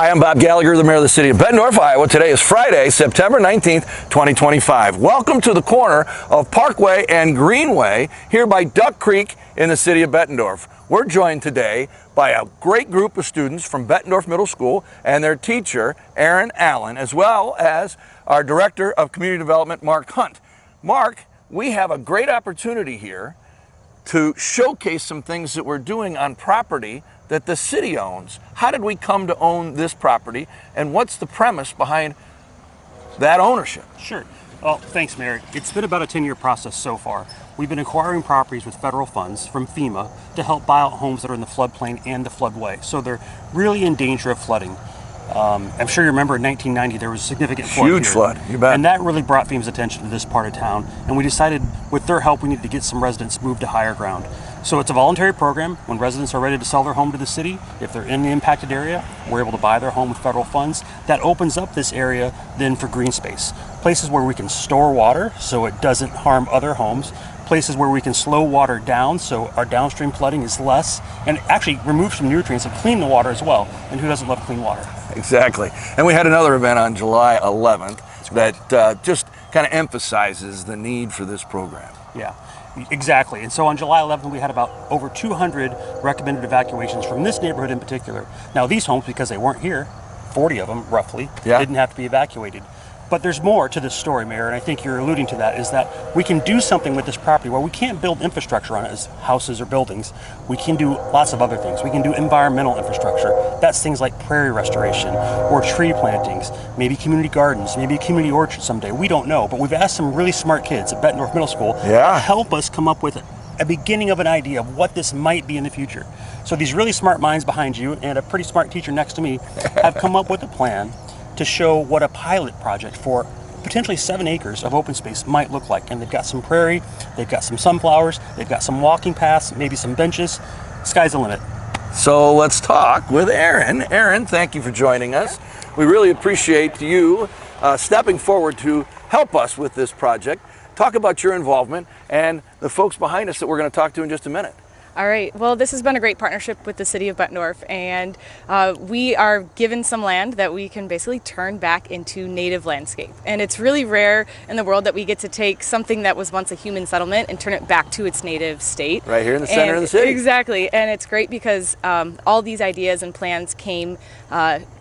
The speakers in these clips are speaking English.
Hi, I'm Bob Gallagher, the Mayor of the City of Bettendorf, Iowa. Today is Friday, September 19th, 2025. Welcome to the corner of Parkway and Greenway here by Duck Creek in the City of Bettendorf. We're joined today by a great group of students from Bettendorf Middle School and their teacher, Aaron Allen, as well as our Director of Community Development, Mark Hunt. Mark, we have a great opportunity here to showcase some things that we're doing on property that the city owns. How did we come to own this property, and what's the premise behind that ownership? Sure. Well, thanks, Mayor. It's been about a 10-year process so far. We've been acquiring properties with federal funds from FEMA to help buy out homes that are in the floodplain and the floodway, so they're really in danger of flooding. I'm sure you remember in 1990 there was a significant flood. Huge flood, you bet. And that really brought FEMA's attention to this part of town, and we decided with their help we needed to get some residents moved to higher ground. So it's a voluntary program. When residents are ready to sell their home to the city, if they're in the impacted area, we're able to buy their home with federal funds. That opens up this area then for green space. Places where we can store water so it doesn't harm other homes. Places where we can slow water down so our downstream flooding is less, and actually remove some nutrients and clean the water as well. And who doesn't love clean water? Exactly. And we had another event on July 11th that just kind of emphasizes the need for this program. Yeah, exactly. And so on July 11th, we had about over 200 recommended evacuations from this neighborhood in particular. Now these homes, because they weren't here, 40 of them roughly, didn't have to be evacuated. But there's more to this story, Mayor, and I think you're alluding to that, is that we can do something with this property where we can't build infrastructure on it as houses or buildings. We can do lots of other things. We can do environmental infrastructure. That's things like prairie restoration or tree plantings, maybe community gardens, maybe a community orchard someday. We don't know, but we've asked some really smart kids at Bettendorf Middle School to help us come up with a beginning of an idea of what this might be in the future. So these really smart minds behind you and a pretty smart teacher next to me have come up with a plan to show what a pilot project for potentially 7 acres of open space might look like. And they've got some prairie, they've got some sunflowers, they've got some walking paths, maybe some benches. Sky's the limit. So let's talk with Aaron. Aaron, thank you for joining us. We really appreciate you stepping forward to help us with this project. Talk about your involvement and the folks behind us that we're going to talk to in just a minute. All right, well, this has been a great partnership with the City of Bettendorf, and we are given some land that we can basically turn back into native landscape. And it's really rare in the world that we get to take something that was once a human settlement and turn it back to its native state. Right here in the center of the city. Exactly, and it's great because all these ideas and plans came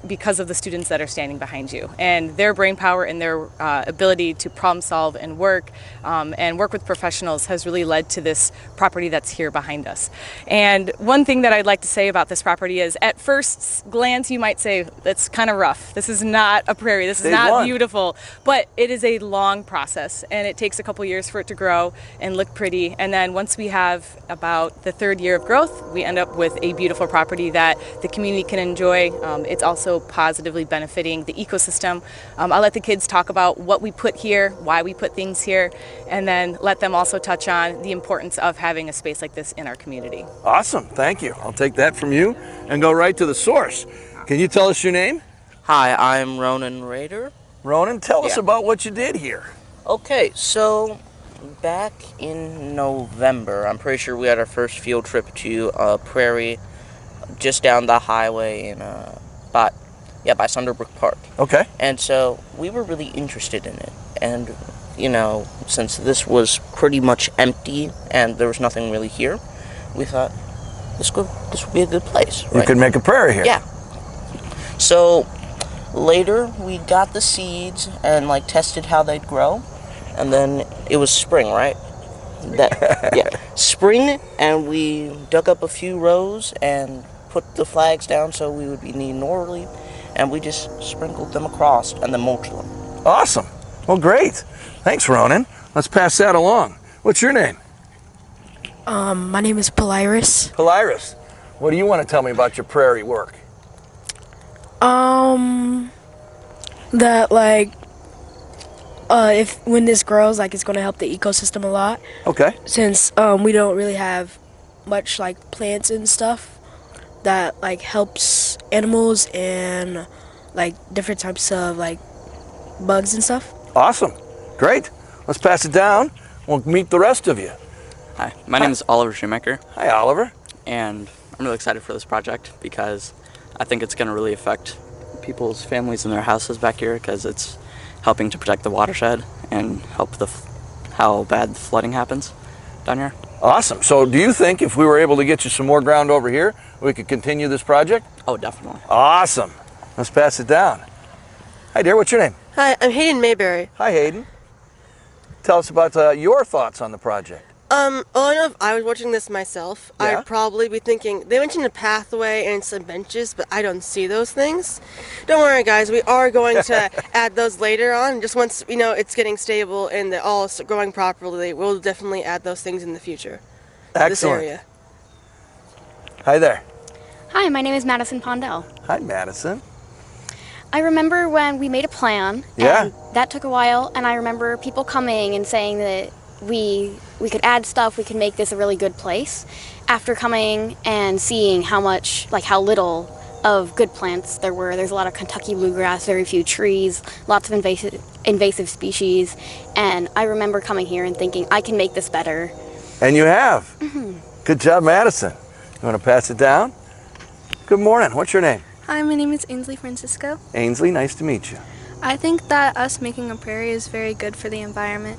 because of the students that are standing behind you. And their brain power and their ability to problem solve and work with professionals has really led to this property that's here behind us. And one thing that I'd like to say about this property is, at first glance you might say it's kind of rough. This is not a prairie, this is not beautiful, but it is a long process, and it takes a couple years for it to grow and look pretty. And then once we have about the 3rd year of growth, we end up with a beautiful property that the community can enjoy. It's also positively benefiting the ecosystem. I'll let the kids talk about what we put here, why we put things here, and then let them also touch on the importance of having a space like this in our community. Awesome, thank you. I'll take that from you and go right to the source. Can you tell us your name? Hi, I'm Ronan Rader. Ronan, tell us about what you did here. Okay, so back in November, I'm pretty sure we had our first field trip to a prairie just down the highway in by Sunderbrook Park. Okay. And so we were really interested in it. And, you know, since this was pretty much empty and there was nothing really here, we thought this would be a good place. Right? You could make a prairie here. Yeah. So later we got the seeds and tested how they'd grow, and then it was spring, right? Spring, and we dug up a few rows and put the flags down so we would be northerly, and we just sprinkled them across and then mulched them. Awesome. Well, great. Thanks, Ronan. Let's pass that along. What's your name? My name is Polaris. Polaris, what do you want to tell me about your prairie work? That when this grows, it's going to help the ecosystem a lot. Okay. Since we don't really have much plants and stuff that helps animals and different types of bugs and stuff. Awesome. Great. Let's pass it down. We'll meet the rest of you. Hi, my name is Oliver Schumacher. Hi, Oliver. And I'm really excited for this project because I think it's going to really affect people's families and their houses back here because it's helping to protect the watershed and help how bad flooding happens down here. Awesome. So do you think if we were able to get you some more ground over here, we could continue this project? Oh, definitely. Awesome. Let's pass it down. Hi dear, what's your name? Hi, I'm Hayden Mayberry. Hi Hayden. Tell us about your thoughts on the project. Well, I know if I was watching this myself, Yeah? I'd probably be thinking, they mentioned a pathway and some benches, but I don't see those things. Don't worry guys, we are going to add those later on. Just once, it's getting stable and they're all growing properly, we'll definitely add those things in the future. Excellent. This area. Hi there. Hi, my name is Madison Pondell. Hi Madison. I remember when we made a plan, Yeah. and that took a while, and I remember people coming and saying that we could add stuff, we could make this a really good place. After coming and seeing how little of good plants there were, there's a lot of Kentucky bluegrass, very few trees, lots of invasive species, and I remember coming here and thinking, I can make this better. And you have. Mm-hmm. Good job, Madison. You want to pass it down? Good morning. What's your name? Hi, my name is Ainsley Francisco. Ainsley, nice to meet you. I think that us making a prairie is very good for the environment.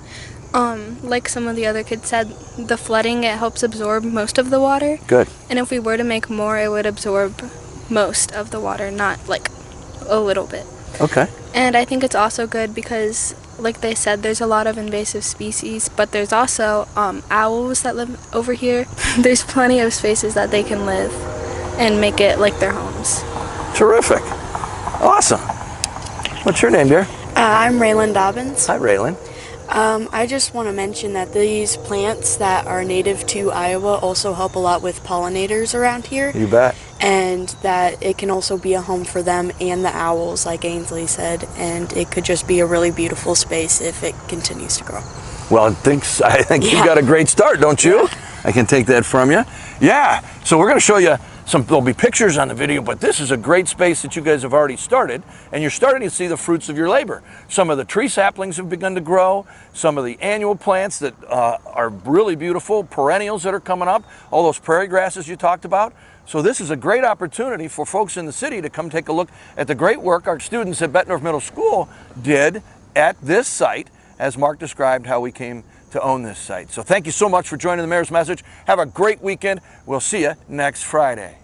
Like some of the other kids said, the flooding, it helps absorb most of the water. Good. And if we were to make more, it would absorb most of the water, not like a little bit. Okay. And I think it's also good because, like they said, there's a lot of invasive species, but there's also owls that live over here. There's plenty of spaces that they can live and make it like their homes. Terrific. Awesome. What's your name, dear? I'm Raylan Dobbins. Hi, Raylan. I just want to mention that these plants that are native to Iowa also help a lot with pollinators around here. You bet. And that it can also be a home for them and the owls, like Ainsley said, and it could just be a really beautiful space if it continues to grow. Well, I think you got a great start, don't you? Yeah. I can take that from you. Yeah. So we're going to show you there'll be pictures on the video, but this is a great space that you guys have already started, and you're starting to see the fruits of your labor. Some of the tree saplings have begun to grow, some of the annual plants that are really beautiful, perennials that are coming up, all those prairie grasses you talked about. So this is a great opportunity for folks in the city to come take a look at the great work our students at Bettendorf Middle School did at this site, as Mark described how we came to own this site. So thank you so much for joining the Mayor's Message. Have a great weekend. We'll see you next Friday.